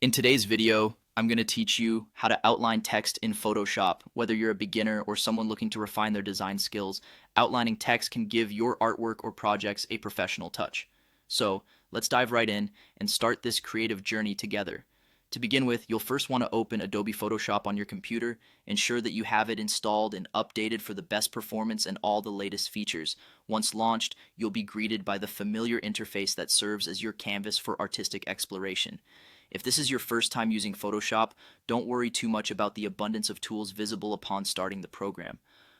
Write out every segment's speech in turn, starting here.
In today's video, I'm going to teach you how to outline text in Photoshop. Whether you're a beginner or someone looking to refine their design skills, outlining text can give your artwork or projects a professional touch. So let's dive right in and start this creative journey together. To begin with, you'll first want to open Adobe Photoshop on your computer. Ensure that you have it installed and updated for the best performance and all the latest features. Once launched, you'll be greeted by the familiar interface that serves as your canvas for artistic exploration. If this is your first time using Photoshop, don't worry too much about the abundance of tools visible upon starting the program.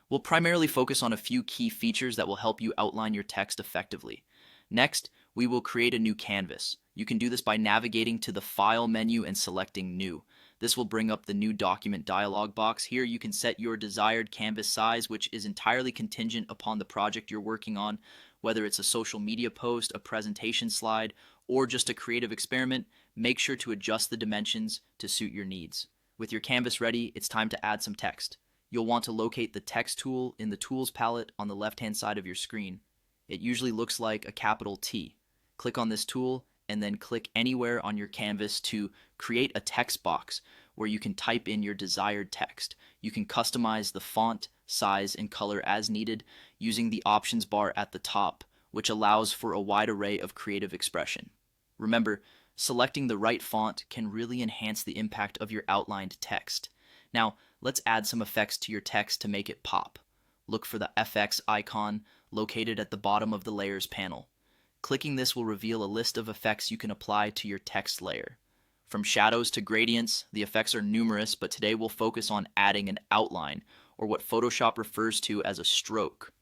We'll primarily focus on a few key features that will help you outline your text effectively. Next, we will create a new canvas. You can do this by navigating to the File menu and selecting New. This will bring up the New Document dialog box. Here you can set your desired canvas size, which is entirely contingent upon the project you're working on. Whether it's a social media post, a presentation slide, or just a creative experiment, make sure to adjust the dimensions to suit your needs. With your canvas ready, it's time to add some text. You'll want to locate the text tool in the Tools palette on the left-hand side of your screen. It usually looks like a capital T. Click on this tool and then click anywhere on your canvas to create a text box where you can type in your desired text. You can customize the font, size, and color as needed using the options bar at the top, which allows for a wide array of creative expression. Remember, selecting the right font can really enhance the impact of your outlined text. Now, let's add some effects to your text to make it pop. Look for the FX icon located at the bottom of the Layers panel. Clicking this will reveal a list of effects you can apply to your text layer. From shadows to gradients, the effects are numerous, but today we'll focus on adding an outline, or what Photoshop refers to as a stroke.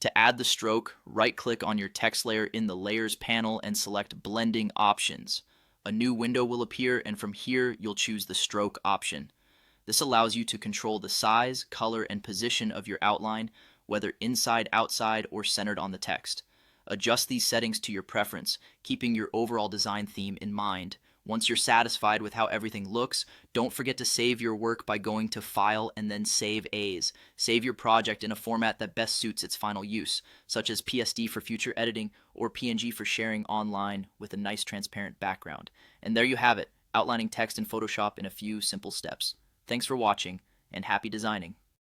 To add the stroke, right-click on your text layer in the Layers panel and select Blending Options. A new window will appear, and from here you'll choose the Stroke option. This allows you to control the size, color, and position of your outline, whether inside, outside, or centered on the text. Adjust these settings to your preference, keeping your overall design theme in mind. Once you're satisfied with how everything looks, don't forget to save your work by going to File and then Save As. Save your project in a format that best suits its final use, such as PSD for future editing or PNG for sharing online with a nice transparent background. And there you have it, outlining text in Photoshop in a few simple steps. Thanks for watching, and happy designing.